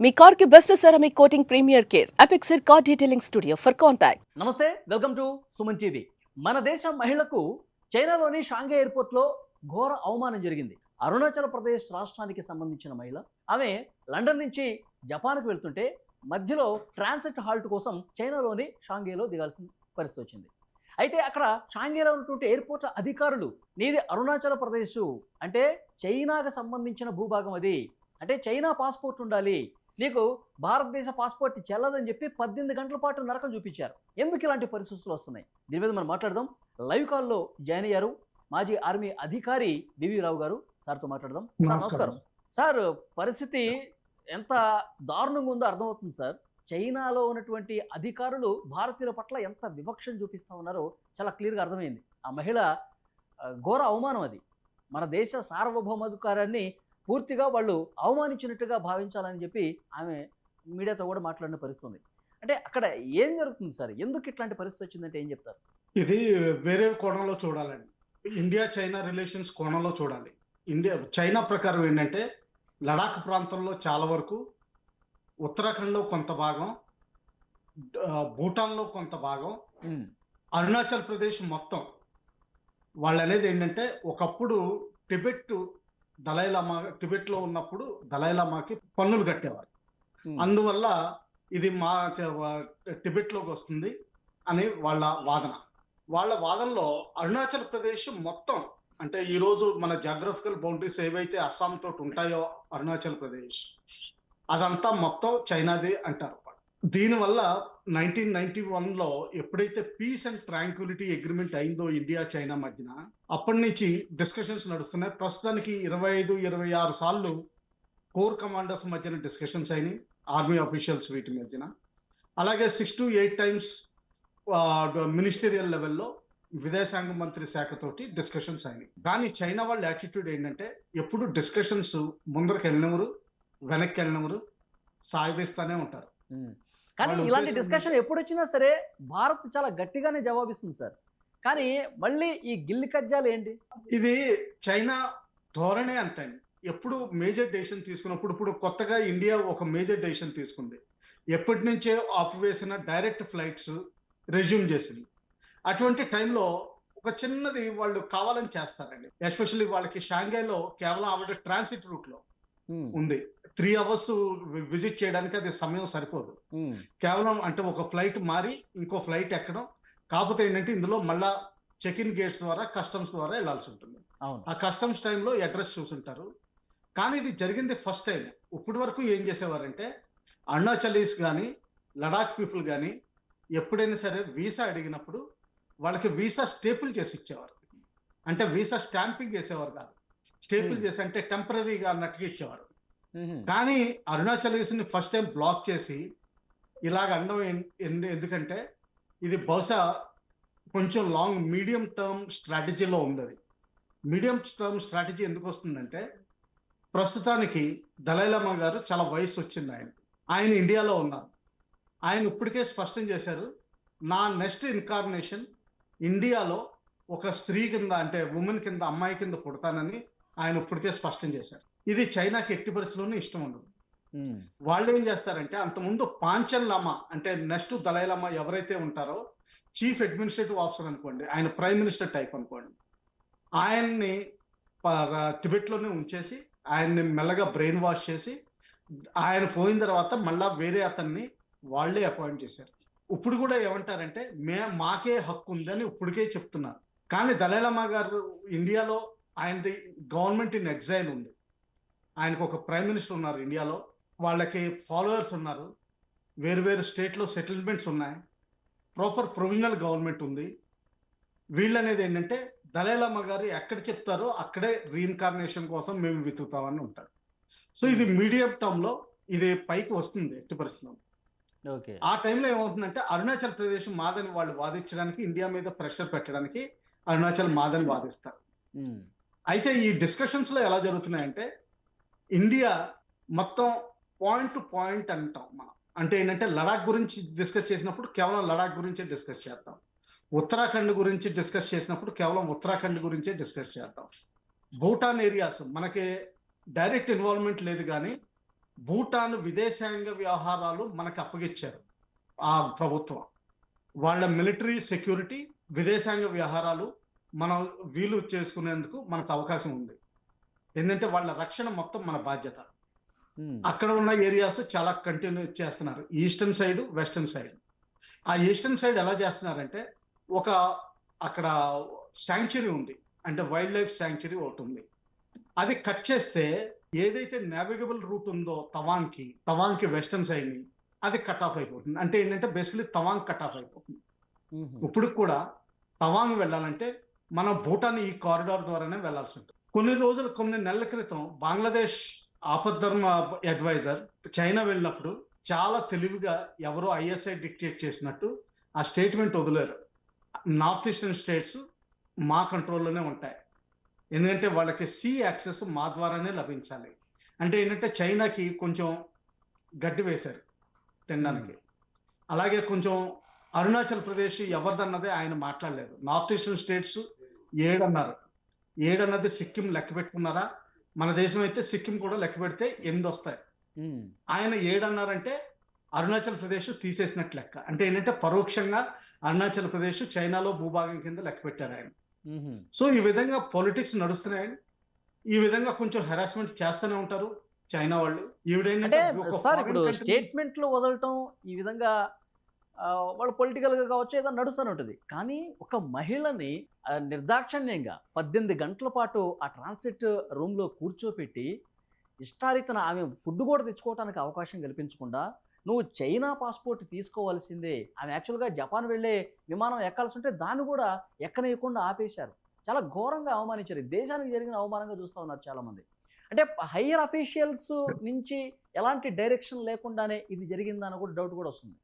మీ car కి best ceramic coating premier care Apexer car detailing studio for contact. నమస్తే, welcome to Suman TV. మన దేశ మహిళకు చైనాలోని షాంఘై ఎయిర్పోర్ట్లో ఘోర అవమానం జరిగింది. అరుణాచల్ ప్రదేశ్ రాష్ట్రానికి సంబంధించిన మహిళ. ఆమె లండన్ నుంచి జపాన్కు వెళ్తుంటే మధ్యలో ట్రాన్సిట్ హాల్ట్ కోసం చైనాలోని షాంఘైలో దిగాల్సిన పరిస్థితి వచ్చింది. అయితే అక్కడ షాంఘైలో ఉన్నటువంటి ఎయిర్పోర్ట్ అధికారులు, నీది అరుణాచల్ ప్రదేశ్ అంటే చైనాకు సంబంధించిన భూభాగం, అది అంటే చైనా పాస్పోర్ట్ ఉండాలి, నీకు భారతదేశ పాస్పోర్ట్ చెల్లదని చెప్పి 18 గంటల పాటు నరకం చూపించారు. ఎందుకు ఇలాంటి పరిస్థితులు వస్తున్నాయి? దీని మీద మనం మాట్లాడదాం. లైవ్ కాల్లో జాయిన్ అయ్యారు మాజీ ఆర్మీ అధికారి బివి రావు గారు. సార్తో మాట్లాడదాం. సార్ నమస్కారం. సార్, పరిస్థితి ఎంత దారుణంగా ఉందో అర్థమవుతుంది సార్. చైనాలో ఉన్నటువంటి అధికారులు భారతీయుల పట్ల ఎంత వివక్షను చూపిస్తూ ఉన్నారో చాలా క్లియర్గా అర్థమైంది. ఆ మహిళ ఘోర అవమానం, అది మన దేశ సార్వభౌమాధికారాన్ని పూర్తిగా వాళ్ళు అవమానించినట్టుగా భావించాలని చెప్పి ఆమె మీడియాతో కూడా మాట్లాడిన పరిస్థితి ఉంది. అంటే అక్కడ ఏం జరుగుతుంది సార్? ఎందుకు ఇట్లాంటి పరిస్థితి వచ్చిందంటే ఏం చెప్తారు? ఇది వేరే కోణంలో చూడాలండి. ఇండియా చైనా రిలేషన్స్ కోణంలో చూడాలి. చైనా ప్రకారం ఏంటంటే లడాక్ ప్రాంతంలో చాలా వరకు, ఉత్తరాఖండ్లో కొంత భాగం, భూటాన్లో కొంత భాగం, అరుణాచల్ ప్రదేశ్ మొత్తం వాళ్ళు అనేది ఏంటంటే ఒకప్పుడు టిబెట్లో ఉన్నప్పుడు దలైలామాకి పన్నులు కట్టేవారు. అందువల్ల ఇది మా టిబెట్లోకి వస్తుంది అని వాళ్ళ వాదనలో అరుణాచల్ ప్రదేశ్ మొత్తం, అంటే ఈరోజు మన జాగ్రఫికల్ బౌండరీస్ ఏవైతే అస్సాం తోటి ఉంటాయో అరుణాచల్ ప్రదేశ్, అదంతా మొత్తం చైనాది అంటారు. దీనివల్ల 1991లో ఎప్పుడైతే పీస్ అండ్ ట్రాంక్విలిటీ అగ్రిమెంట్ అయిందో ఇండియా చైనా మధ్యన, అప్పటి నుంచి డిస్కషన్స్ నడుస్తున్నాయి. ప్రస్తుతానికి 25-26 సార్లు కోర్ కమాండర్స్ మధ్యన డిస్కషన్స్ అయినాయి, ఆర్మీ అఫీషియల్స్ వీటి మధ్యన. అలాగే 6 to 8 టైమ్స్ మినిస్టీరియల్ లెవెల్లో విదేశాంగ మంత్రి శాఖతోటి డిస్కషన్స్ అయినాయి. కానీ చైనా వాళ్ళ యాటిట్యూడ్ ఏంటంటే ఎప్పుడు డిస్కషన్స్ ముందరకు వెళ్ళినవరు వెనక్కి వెళ్ళినవరు సాగదీస్తానే ఉంటారు. కానీ ఇలాంటి డిస్కషన్ ఎప్పుడు వచ్చినా సరే భారత్ చాలా గట్టిగానే జవాబిస్తుంది సార్. కానీ మళ్ళీ ఈ గిల్లి కజ్జాలు ఏంటి? ఇది చైనా ధోరణే అంతే. ఎప్పుడు మేజర్ డెసిషన్ తీసుకున్నప్పుడు, ఇప్పుడు కొత్తగా ఇండియా ఒక మేజర్ డెసిషన్ తీసుకుంది. ఎప్పటి నుంచే ఆపివేసిన డైరెక్ట్ ఫ్లైట్స్ రెజ్యూమ్ చేసింది. అటువంటి టైంలో ఒక చిన్నది వాళ్ళు కావాలని చేస్తారండి. ఎస్పెషల్లీ వాళ్ళకి షాంఘైలో కేవలం ఆవిడ ట్రాన్సిట్ రూట్ లో ఉంది. 3 hours విజిట్ చేయడానికి అది సమయం సరిపోదు. కేవలం అంటే ఒక ఫ్లైట్ మారి ఇంకో ఫ్లైట్ ఎక్కడం. కాకపోతే ఏంటంటే ఇందులో మళ్ళా చెక్ ఇన్ గేట్స్ ద్వారా, కస్టమ్స్ ద్వారా వెళ్ళాల్సి ఉంటుంది. ఆ కస్టమ్స్ టైంలో అడ్రస్ చూసుంటారు. కానీ ఇది జరిగింది ఫస్ట్ టైం. ఇప్పటి వరకు ఏం చేసేవారంటే అరుణాచలీస్ కానీ లడాక్ పీపుల్ కానీ ఎప్పుడైనా సరే వీసా అడిగినప్పుడు వాళ్ళకి వీసా స్టేపుల్ చేసి ఇచ్చేవారు. అంటే వీసా స్టాంపింగ్ చేసేవారు కాదు, స్టేపుల్ చేసి అంటే టెంపరీగా అన్నట్టుగా ఇచ్చేవారు. కానీ అరుణాచలీస్ ని ఫస్ట్ టైం బ్లాక్ చేసి ఇలాగ అనడం ఎందుకంటే ఇది బహుశా కొంచెం మీడియం టర్మ్ స్ట్రాటజీలో ఉంది. అది మీడియం టర్మ్ స్ట్రాటజీ ఎందుకు వస్తుందంటే ప్రస్తుతానికి దలైలామా గారు చాలా వయసు వచ్చింది. ఆయన ఇండియాలో ఉన్నారు. ఆయన ఇప్పటికే స్పష్టం చేశారు, నా నెక్స్ట్ ఇన్కార్నేషన్ ఇండియాలో ఒక స్త్రీ కింద, అంటే ఉమెన్ కింద, అమ్మాయి కింద పుడతానని ఆయన ఇప్పటికే స్పష్టం చేశారు. ఇది చైనాకి ఎట్టి పరిస్థితుల్లోనూ ఇష్టం ఉండదు. వాళ్ళు ఏం చేస్తారంటే అంతకుముందు పాంచన్ లామా, అంటే నెక్స్ట్ దలైలామా ఎవరైతే ఉంటారో చీఫ్ అడ్మినిస్ట్రేటివ్ ఆఫీసర్ అనుకోండి, ఆయన ప్రైమ్ మినిస్టర్ టైప్ అనుకోండి, ఆయన్ని టిబెట్లోనే ఉంచేసి ఆయన్ని మెల్లగా బ్రెయిన్ వాష్ చేసి ఆయన పోయిన తర్వాత మళ్ళా వేరే అతన్ని వాళ్లే అపాయింట్ చేశారు. ఇప్పుడు కూడా ఏమంటారంటే మాకే హక్కు ఉందని ఇప్పటికే చెప్తున్నారు. కానీ దలైలామా గారు ఇండియాలో ఆయనది గవర్నమెంట్ ఇన్ ఎగ్జైల్ ఉంది. ఆయనకు ఒక ప్రైమ్ మినిస్టర్ ఉన్నారు ఇండియాలో, వాళ్ళకి ఫాలోవర్స్ ఉన్నారు, వేరు స్టేట్లో సెటిల్మెంట్స్ ఉన్నాయి, ప్రాపర్ ప్రొవిజనల్ గవర్నమెంట్ ఉంది. వీళ్ళనేది ఏంటంటే దలైలామా గారు ఎక్కడ చెప్తారో అక్కడే రీఇన్కార్నేషన్ కోసం మేము వెతుకుతామని ఉంటారు. సో ఇది మీడియం టర్మ్ లో ఇది పైకి వస్తుంది ఎట్టి పరిస్థితుల్లో. ఆ టైంలో ఏమవుతుందంటే అరుణాచల్ ప్రదేశ్ మాదని వాళ్ళు వాదించడానికి, ఇండియా మీద ప్రెషర్ పెట్టడానికి అరుణాచల్ మాదని వాదిస్తారు. అయితే ఈ డిస్కషన్స్ లో ఎలా జరుగుతున్నాయంటే ఇండియా మొత్తం పాయింట్ టు పాయింట్ అంటాం మనం. అంటే ఏంటంటే లడాక్ గురించి డిస్కస్ చేసినప్పుడు కేవలం లడాక్ గురించే డిస్కస్ చేద్దాం, ఉత్తరాఖండ్ గురించి డిస్కస్ చేసినప్పుడు కేవలం ఉత్తరాఖండ్ గురించే డిస్కస్ చేద్దాం. భూటాన్ ఏరియాస్ మనకి డైరెక్ట్ ఇన్వాల్వ్మెంట్ లేదు, కానీ భూటాన్ విదేశాంగ వ్యవహారాలు మనకు అప్పగిచ్చారు ఆ ప్రభుత్వం. వాళ్ళ మిలిటరీ సెక్యూరిటీ, విదేశాంగ వ్యవహారాలు మనం వీలు చేసుకునేందుకు మనకు అవకాశం ఉంది. ఎందుకంటే వాళ్ళ రక్షణ మొత్తం మన బాధ్యత. అక్కడ ఉన్న ఏరియాస్ చాలా కంటిన్యూ చేస్తున్నారు, ఈస్టర్న్ సైడ్, వెస్టర్న్ సైడ్. ఆ ఈస్టర్న్ సైడ్ ఎలా చేస్తున్నారంటే, ఒక అక్కడ శాంక్చురీ ఉంది, అంటే వైల్డ్ లైఫ్ శాంక్చురీ ఒకటి ఉంది. అది కట్ చేస్తే ఏదైతే నావిగబుల్ రూట్ ఉందో తవాంగ్కి వెస్టర్న్ సైడ్ ని, అది కట్ ఆఫ్ అయిపోతుంది. అంటే ఏంటంటే బేసిక్లీ తవాంగ్ కట్ ఆఫ్ అయిపోతుంది. ఇప్పుడు కూడా తవాంగ్ వెళ్ళాలంటే మనం భూటాన్ ఈ కారిడార్ ద్వారానే వెళ్లాల్సి ఉంటుంది. కొన్ని నెలల క్రితం బంగ్లాదేశ్ ఆపద్ధర్మ అడ్వైజర్ చైనా వెళ్ళినప్పుడు చాలా తెలివిగా ఎవరో ఐఎస్ఐ డిక్టేట్ చేసినట్టు ఆ స్టేట్మెంట్ వదిలేరు. నార్త్ ఈస్టర్న్ స్టేట్స్ మా కంట్రోల్లోనే ఉంటాయి, ఎందుకంటే వాళ్ళకి సీ యాక్సెస్ మా ద్వారానే లభించాలి. అంటే ఏంటంటే చైనాకి కొంచెం గడ్డి వేశారు తినడానికి. అలాగే కొంచెం అరుణాచల్ ప్రదేశ్ ఎవరిదన్నదే ఆయన మాట్లాడలేదు. నార్త్ ఈస్టర్న్ స్టేట్స్ 7 అన్నారు. 7 అన్నది సిక్కిం లెక్క పెట్టుకున్నారా? మన దేశం అయితే సిక్కిం కూడా లెక్క పెడితే 8 వస్తాయి. ఆయన 7 అన్నారంటే అరుణాచల్ ప్రదేశ్ తీసేసినట్టు లెక్క. అంటే ఏంటంటే పరోక్షంగా అరుణాచల్ ప్రదేశ్ చైనాలో భూభాగం కింద లెక్క పెట్టారు ఆయన. సో ఈ విధంగా పొలిటిక్స్ నడుస్తున్నాయండి. ఈ విధంగా కొంచెం హెరాస్మెంట్ చేస్తూనే ఉంటారు చైనా వాళ్ళు. అంటే సార్ ఇప్పుడు స్టేట్మెంట్లు వదలటం ఈ విధంగా వాళ్ళు పొలిటికల్గా కావచ్చు ఏదో నడుస్తూనే ఉంటుంది. కానీ ఒక మహిళని నిర్దాక్షిణ్యంగా 18 గంటల పాటు ఆ ట్రాన్సిట్ రూమ్లో కూర్చోపెట్టి ఇష్టారీతన ఆమె ఫుడ్ కూడా తెచ్చుకోవడానికి అవకాశం కల్పించకుండా నువ్వు చైనా పాస్పోర్ట్ తీసుకోవాల్సిందే, ఆమె యాక్చువల్గా జపాన్ వెళ్ళే విమానం ఎక్కాల్సి ఉంటే దాన్ని కూడా ఎక్కనియకుండా ఆపేశారు. చాలా ఘోరంగా అవమానించారు. దేశానికి జరిగిన అవమానంగా చూస్తూ ఉన్నారు చాలామంది. అంటే హయ్యర్ అఫీషియల్స్ నుంచి ఎలాంటి డైరెక్షన్ లేకుండానే ఇది జరిగిందని కూడా డౌట్ కూడా వస్తుంది.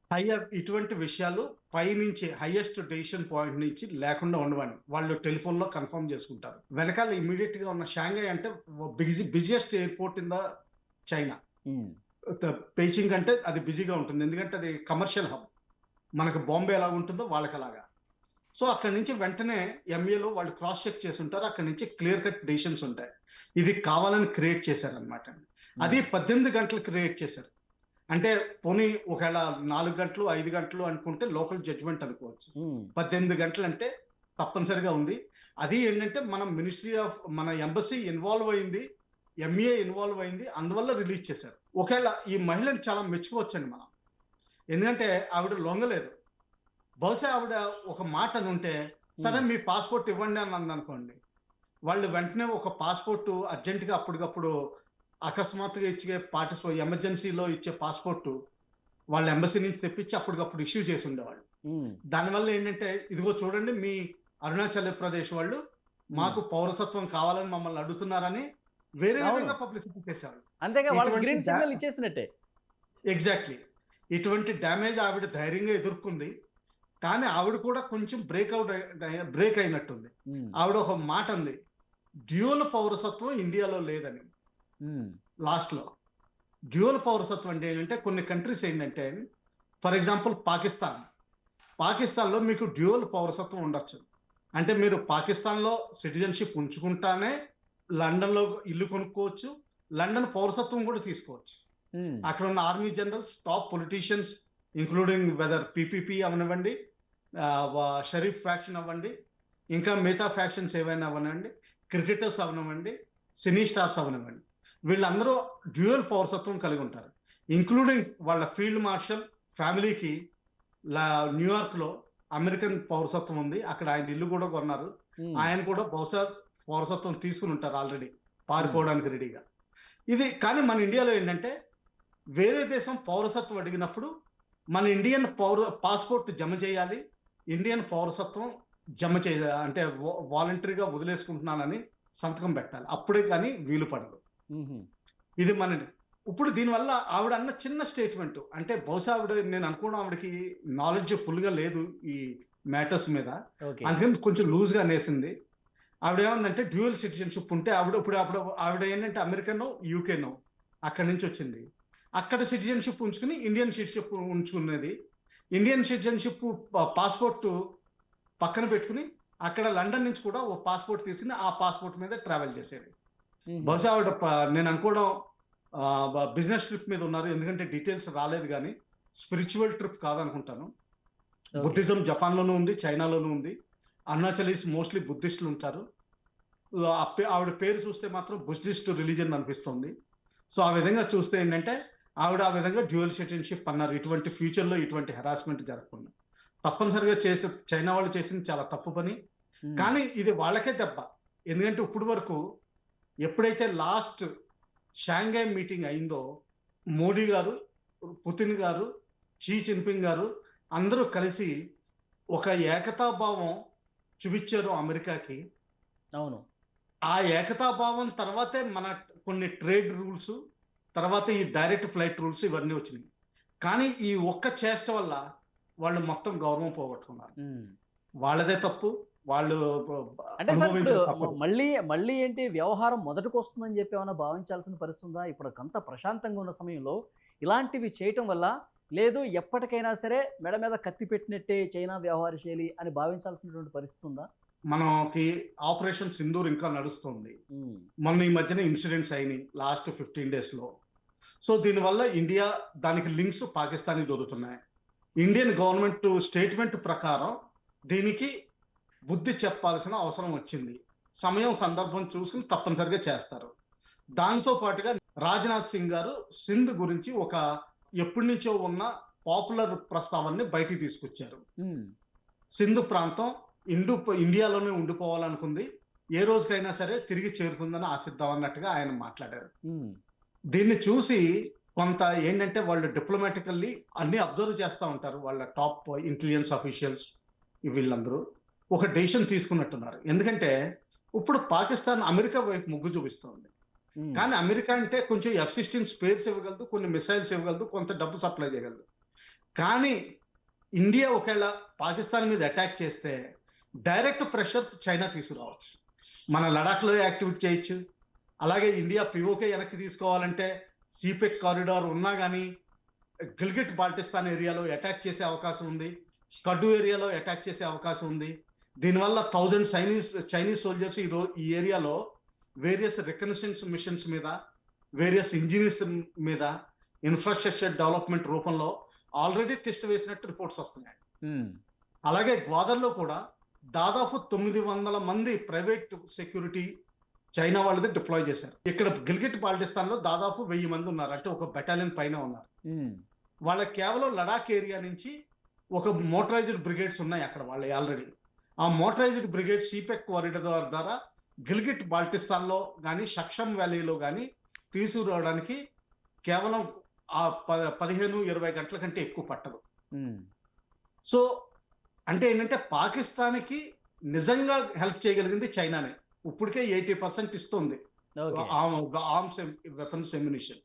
ఇటువంటి విషయాలు పైనుంచి హైయెస్ట్ డెసిషన్ పాయింట్ నుంచి లేకుండా ఉండవని వాళ్ళు టెలిఫోన్ లో కన్ఫర్మ్ చేసుకుంటారు. వెనకాల ఇమీడియట్ గా ఉన్న షాంఘై అంటే busiest airport in the China. Beijing అంటే అది బిజీగా ఉంటుంది, ఎందుకంటే అది కమర్షియల్ హబ్. మనకు బాంబే ఎలా ఉంటుందో వాళ్ళకి అలాగా. సో అక్కడి నుంచి వెంటనే ఎంఏలో వాళ్ళు క్రాస్ చెక్ చేసి ఉంటారు. అక్కడి నుంచి క్లియర్ కట్ డెసిషన్స్ ఉంటాయి. ఇది కావాలని క్రియేట్ చేశారనమాట. అది 18 గంటలు క్రియేట్ చేశారు. అంటే పోనీ ఒకవేళ 4 గంటలు 5 గంటలు అనుకుంటే లోకల్ జడ్జ్మెంట్ అనుకోవచ్చు. 18 గంటలు అంటే తప్పనిసరిగా ఉంది. అది ఏంటంటే మన మినిస్ట్రీ ఆఫ్ మన ఎంబసీ ఇన్వాల్వ్ అయింది, ఎంఏ ఇన్వాల్వ్ అయింది, అందువల్ల రిలీజ్ చేశారు. ఒకవేళ ఈ మహిళని చాలా మెచ్చుకోవచ్చండి మనం, ఎందుకంటే ఆవిడ లొంగలేదు. బహుశా ఆవిడ ఒక మాట అని ఉంటే సరే మీ పాస్పోర్ట్ ఇవ్వండి అని అందనుకోండి, వాళ్ళు వెంటనే ఒక పాస్పోర్ట్ అర్జెంటుగా అప్పటికప్పుడు అకస్మాత్తుగా ఇచ్చే ఎమర్జెన్సీలో ఇచ్చే పాస్పోర్ట్ వాళ్ళ ఎంబసీ నుంచి తెప్పించి అప్పటికప్పుడు ఇష్యూ చేసి ఉండేవాళ్ళు. దానివల్ల ఏంటంటే ఇదిగో చూడండి మీ అరుణాచల్ ప్రదేశ్ వాళ్ళు మాకు పౌరసత్వం కావాలని మమ్మల్ని అడుగుతున్నారని వేరే విధంగా పబ్లిసిటీ చేసేవాళ్ళు. అంతేగా వాళ్ళకి గ్రీన్ సిగ్నల్ ఇచ్చేసినట్టే. ఎగ్జాక్ట్లీ. ఇటువంటి డ్యామేజ్ ఆవిడ ధైర్యంగా ఎదుర్కొంది. కానీ ఆవిడ కూడా కొంచెం బ్రేక్ అయినట్టుంది. ఆవిడ ఒక మాట ఉంది, డ్యూయల్ పౌరసత్వం ఇండియాలో లేదని. లాస్ట్ లో డ్యూయల్ పౌరసత్వం అంటే ఏంటంటే కొన్ని కంట్రీస్ ఏంటంటే, ఫర్ ఎగ్జాంపుల్ పాకిస్తాన్లో మీకు డ్యూయల్ పౌరసత్వం ఉండొచ్చు. అంటే మీరు పాకిస్తాన్లో సిటిజన్షిప్ ఉంచుకుంటానే లండన్లో ఇల్లు కొనుక్కోవచ్చు, లండన్ పౌరసత్వం కూడా తీసుకోవచ్చు. అక్కడ ఉన్న army generals, top politicians including whether PPP అవనివ్వండి, షరీఫ్ ఫ్యాక్షన్ అవ్వండి, ఇంకా మిగతా ఫ్యాక్షన్స్ ఏవైనా అవనివ్వండి, క్రికెటర్స్ అవనివ్వండి, సినీ స్టార్స్ అవనివ్వండి, వీళ్ళందరూ డ్యూయల్ పౌరసత్వం కలిగి ఉంటారు. ఇంక్లూడింగ్ వాళ్ళ ఫీల్డ్ మార్షల్ ఫ్యామిలీకి న్యూయార్క్ లో అమెరికన్ పౌరసత్వం ఉంది. అక్కడ ఆయన ఇల్లు కూడా కొన్నారు. ఆయన కూడా బహుశా పౌరసత్వం తీసుకుని ఉంటారు ఆల్రెడీ, పారిపోవడానికి రెడీగా. ఇది కానీ మన ఇండియాలో ఏంటంటే వేరే దేశం పౌరసత్వం అడిగినప్పుడు మన ఇండియన్ పాస్పోర్ట్ జమ చేయాలి, ఇండియన్ పౌరసత్వం జమ అంటే వాలంటరీగా వదిలేసుకుంటున్నానని సంతకం పెట్టాలి, అప్పుడే కానీ వీలు పడదు. ఇది మన ఇప్పుడు దీనివల్ల ఆవిడ అన్న చిన్న స్టేట్మెంట్ అంటే బహుశా ఆవిడ, నేను అనుకోవడం ఆవిడకి నాలెడ్జ్ ఫుల్ గా లేదు ఈ మ్యాటర్స్ మీద, అందుకని కొంచెం లూజ్ గా అనేసింది. ఆవిడ ఏమందంటే డ్యూయల్ సిటిజన్షిప్ ఉంటే ఆవిడ ఏంటంటే అమెరికనో యూకేనో అక్కడి నుంచి వచ్చింది, అక్కడ సిటిజన్షిప్ ఉంచుకుని ఇండియన్ సిటిజన్షిప్ ఉంచుకునేది. ఇండియన్ సిటిజన్షిప్ పాస్పోర్ట్ పక్కన పెట్టుకుని అక్కడ లండన్ నుంచి కూడా ఓ పాస్పోర్ట్ తీసుకుని ఆ పాస్పోర్ట్ మీద ట్రావెల్ చేసేది. బహుశా ఆవిడ నేను అనుకోవడం బిజినెస్ ట్రిప్ మీద ఉన్నారు. ఎందుకంటే డీటెయిల్స్ రాలేదు కానీ స్పిరిచువల్ ట్రిప్ కాదనుకుంటాను. ఓకే. బుద్ధిజం జపాన్లోనూ ఉంది, చైనాలోనూ ఉంది. అరుణాచలీస్ మోస్ట్లీ బుద్ధిస్టులు ఉంటారు. ఆవిడ పేరు చూస్తే మాత్రం బుద్ధిస్ట్ రిలీజన్ అనిపిస్తుంది. సో ఆ విధంగా చూస్తే ఏంటంటే ఆవిడ ఆ విధంగా డ్యూయల్ సిటిజన్షిప్ అన్నారు. ఇటువంటి ఫ్యూచర్లో ఇటువంటి హెరాస్మెంట్ జరగకుండా తప్పనిసరిగా చేసే చైనా వాళ్ళు చేసింది చాలా తప్పు పని. ఉమ్, కానీ ఇది వాళ్ళకే దెబ్బ. ఎందుకంటే ఇప్పుడు వరకు ఎప్పుడైతే లాస్ట్ షాంఘై మీటింగ్ అయిందో మోడీ గారు, పుతిన్ గారు, షీ జిన్పింగ్ గారు అందరూ కలిసి ఒక ఏకతాభావం చూపించారు అమెరికాకి. అవును. ఆ ఏకతాభావం తర్వాతే మన కొన్ని ట్రేడ్ రూల్స్, తర్వాత ఈ డైరెక్ట్ ఫ్లైట్ రూల్స్ ఇవన్నీ వచ్చినాయి. కానీ ఈ ఒక్క చేష్ట వల్ల వాళ్ళు మొత్తం గౌరవం పోగొట్టుకున్నారు. ఉమ్. వాళ్ళదే తప్పు, వాళ్ళు అంటే సార్ ఇప్పుడు అనుభవించడం తప్పదు. మళ్ళీ ఏంటి వ్యవహారం మొదటికి వస్తుందని చెప్పి ఏమైనా భావించాల్సిన పరిస్థితి ఉందా? ఇప్పుడు అంత ప్రశాంతంగా ఉన్న సమయంలో ఇలాంటివి చేయటం వల్ల, లేదు ఎప్పటికైనా సరే మెడ మీద కత్తి పెట్టినట్టే చైనా వ్యవహార శైలి అని భావించాల్సినటువంటి పరిస్థితి ఉందా? మనకి ఆపరేషన్ సింధూర్ ఇంకా నడుస్తుంది. మొన్న ఈ మధ్యన ఇన్సిడెంట్స్ అయినాయి లాస్ట్ 15 days లో. సో దీనివల్ల ఇండియా దానికి లింక్స్ పాకిస్తాన్కి దొరుకుతున్నాయి. ఇండియన్ గవర్నమెంట్ స్టేట్మెంట్ ప్రకారం దీనికి బుద్ధి చెప్పాల్సిన అవసరం వచ్చింది. సమయం సందర్భం చూసుకుని తప్పనిసరిగా చేస్తారు. దాంతో పాటుగా రాజ్నాథ్ సింగ్ గారు సింధ్ గురించి ఒక ఎప్పటి నుంచో ఉన్న పాపులర్ ప్రస్తావనని బయటికి తీసుకొచ్చారు. సింధ్ ప్రాంతం ఇండియాలోనే ఉండిపోవాలనుకుంది, ఏ రోజుకైనా సరే తిరిగి చేరుతుందని ఆశిద్దాం అన్నట్టుగా ఆయన మాట్లాడారు. దీన్ని చూసి కొంత ఏంటంటే వాళ్ళు డిప్లొమాటికల్లీ అన్ని అబ్జర్వ్ చేస్తూ ఉంటారు. వాళ్ళ టాప్ ఇంటెలిజెన్స్ అఫీషియల్స్ వీళ్ళందరూ ఒక డెసిషన్ తీసుకున్నట్టున్నారు. ఎందుకంటే ఇప్పుడు పాకిస్తాన్ అమెరికా వైపు మొగ్గు చూపిస్తుంది. కానీ అమెరికా అంటే కొంచెం F-16 స్పేర్స్ ఇవ్వగలదు, కొన్ని మిసైల్స్ ఇవ్వగలదు, కొంత డబ్బు సప్లై చేయగలదు. కానీ ఇండియా ఒకవేళ పాకిస్తాన్ మీద అటాక్ చేస్తే డైరెక్ట్ ప్రెషర్ చైనా తీసుకురావచ్చు. మన లడాఖ్లో యాక్టివేట్ చేయొచ్చు. అలాగే ఇండియా పిఓకే వెనక్కి తీసుకోవాలంటే సిపెక్ కారిడార్ ఉన్నా కానీ గిల్గిట్ బాల్టిస్తాన్ ఏరియాలో అటాక్ చేసే అవకాశం ఉంది, స్కడ్డు ఏరియాలో అటాక్ చేసే అవకాశం ఉంది. దీనివల్ల 1000 చైనీస్ సోల్జర్స్ ఈ ఏరియాలో వేరియస్ రికనెసెన్స్ మిషన్స్ మీద, వేరియస్ ఇంజనీర్స్ మీద ఇన్ఫ్రాస్ట్రక్చర్ డెవలప్మెంట్ రూపంలో ఆల్రెడీ టెస్ట్ వేసినట్టు రిపోర్ట్స్ వస్తున్నాయి. అలాగే గ్వాదర్లో కూడా దాదాపు 900 మంది ప్రైవేట్ సెక్యూరిటీ చైనా వాళ్ళది డిప్లాయ్ చేశారు. ఇక్కడ గిల్గిట్ బాల్టిస్తాన్ లో దాదాపు 1000 మంది ఉన్నారు, అంటే ఒక బెటాలియన్ పైన ఉన్నారు. వాళ్ళకి కేవలం లడాక్ ఏరియా నుంచి ఒక మోటరైజ్డ్ బ్రిగేడ్స్ ఉన్నాయి అక్కడ వాళ్ళు ఆల్రెడీ. ఆ మోటరైజ్డ్ బ్రిగేడ్ సిపెక్ కారిడార్ ద్వారా గిల్గిట్ బాల్టిస్తాన్ లో కానీ షక్షమ్ వ్యాలీలో కానీ తీసుకురావడానికి కేవలం ఆ 15-20 గంటల కంటే ఎక్కువ పట్టదు. సో అంటే ఏంటంటే పాకిస్తాన్కి నిజంగా హెల్ప్ చేయగలిగింది చైనానే. ఇప్పటికే 80% ఇస్తుంది ఆర్మ్స్ వెపన్స్ ఎమ్యునిషన్.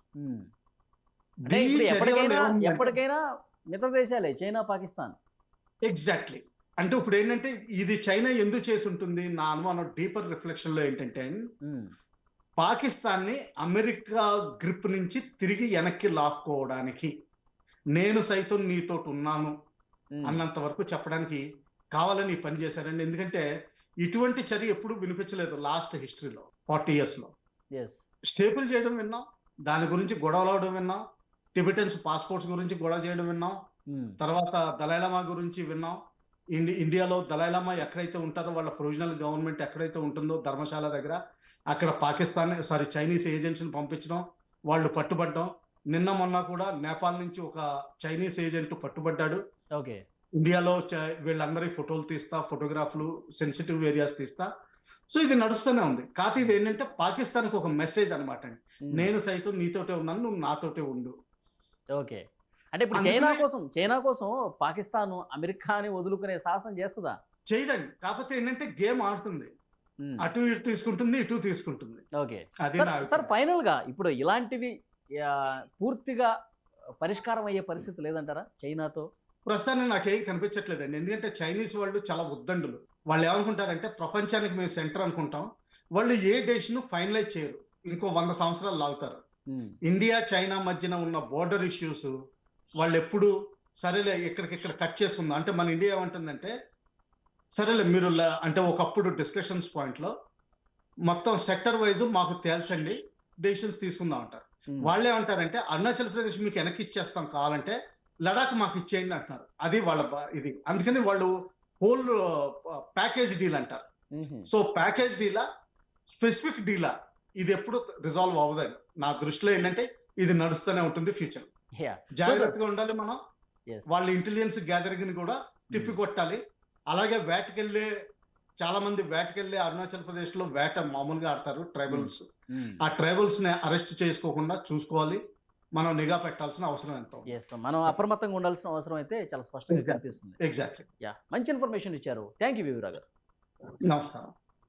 ఎప్పటికైనా మిగతా దేశాలే చైనా పాకిస్తాన్. ఎగ్జాక్ట్లీ. అంటే ఇప్పుడు ఏంటంటే ఇది చైనా ఎందుకు చేసి ఉంటుంది, నా అనుమానం డీపర్ రిఫ్లెక్షన్ లో ఏంటంటే పాకిస్తాన్ ని అమెరికా గ్రిప్ నుంచి తిరిగి వెనక్కి లాక్కోవడానికి, నేను సైతం నీతో ఉన్నాను అన్నంత వరకు చెప్పడానికి కావాలని ఈ పని చేశారండి. ఎందుకంటే ఇటువంటి చర్య ఎప్పుడు వినిపించలేదు లాస్ట్ హిస్టరీలో 40 years లో. స్టేపుల్ చేయడం విన్నాం, దాని గురించి గొడవలవడం విన్నాం, టిబెటన్స్ పాస్పోర్ట్స్ గురించి గొడవ చేయడం విన్నాం, తర్వాత దలైలామా గురించి విన్నాం. ఇండియాలో దలైలామా ఎక్కడైతే ఉంటారో వాళ్ళ ప్రొవిజనల్ గవర్నమెంట్ ఎక్కడైతే ఉంటుందో ధర్మశాల దగ్గర, అక్కడ చైనీస్ ఏజెంట్స్ని పంపించడం, వాళ్ళు పట్టుబడ్డం. నిన్న మొన్న కూడా నేపాల్ నుంచి ఒక చైనీస్ ఏజెంట్ పట్టుబడ్డాడు. ఇండియాలో వీళ్ళందరి ఫోటోలు తీస్తా, ఫోటోగ్రాఫ్లు, సెన్సిటివ్ ఏరియాస్ తీస్తా. సో ఇది నడుస్తూనే ఉంది. కాకపోతే ఇది ఏంటంటే పాకిస్తాన్కి ఒక మెసేజ్ అనమాట అండి, నేను సైతం నీతోటే ఉన్నాను, నువ్వు నాతోటే ఉండు. ఓకే. అంటే ఇప్పుడు చైనా కోసం పాకిస్తాన్ అమెరికాని వదులుకునే సాహసం చేస్తుందా? చేయదండి. కాకపోతే ఏంటంటే గేమ్ ఆడుతుంది, అటు ఇటు తీసుకుంటుంది, ఇటు తీసుకుంటుంది. ఓకే సార్, ఫైనల్ గా ఇప్పుడు ఇలాంటివి పూర్తిగా పరిష్కారం అయ్యే పరిస్థితి లేదంటారా చైనాతో? ప్రస్తుతానికి నాకేం కనిపించట్లేదండి. ఎందుకంటే చైనీస్ వాళ్ళు చాలా ఉద్దండులు. వాళ్ళు ఏమనుకుంటారంటే ప్రపంచానికి మేము సెంటర్ అనుకుంటాం. వాళ్ళు ఏ డెసిషన్ ఫైనలైజ్ చేయరు, ఇంకో 100 సంవత్సరాలు లాగుతారు. ఇండియా చైనా మధ్యన ఉన్న బోర్డర్ ఇష్యూస్ వాళ్ళు ఎప్పుడు సరేలే ఇక్కడికిక్కడ కట్ చేసుకుందాం అంటే, మన ఇండియా ఏమంటుందంటే సరేలే మీరు అంటే ఒకప్పుడు డిస్కషన్స్ పాయింట్లో మొత్తం సెక్టర్ వైజ్ మాకు తేల్చండి, డెసిషన్స్ తీసుకుందాం అంటారు. వాళ్ళే అంటారంటే అరుణాచల్ ప్రదేశ్ మీకు వెనక్కి ఇచ్చేస్తాం కావాలంటే, లడాక్ మాకు ఇచ్చేయండి అంటున్నారు. అది వాళ్ళ ఇది. అందుకని వాళ్ళు హోల్ ప్యాకేజ్ డీల్ అంటారు. సో ప్యాకేజ్ డీలా, స్పెసిఫిక్ డీలా, ఇది ఎప్పుడు రిజాల్వ్ అవ్వదని నా దృష్టిలో ఏంటంటే ఇది నడుస్తూనే ఉంటుంది ఫ్యూచర్. జాగ్రత్తగా ఉండాలి మనం. వాళ్ళ ఇంటెలిజెన్స్ గ్యాదరింగ్ కూడా తిప్పికొట్టాలి. అలాగే వేటకెళ్ళే చాలా మంది వేటకెళ్ళే అరుణాచల్ ప్రదేశ్ లో వేట మామూలుగా ఆడతారు ట్రైబల్స్. ఆ ట్రైబల్స్ ని అరెస్ట్ చేసుకోకుండా చూసుకోవాలి. మనం నిఘా పెట్టాల్సిన అవసరం ఎంతో. మనం అప్రమత్తంగా ఉండాల్సిన అవసరం అయితే చాలా స్పష్టంగా కనిపిస్తుంది. ఎగ్జాక్ట్లీ. మంచి ఇన్ఫర్మేషన్ ఇచ్చారు. థ్యాంక్ యూ వీరరావు గారు. నమస్కారం.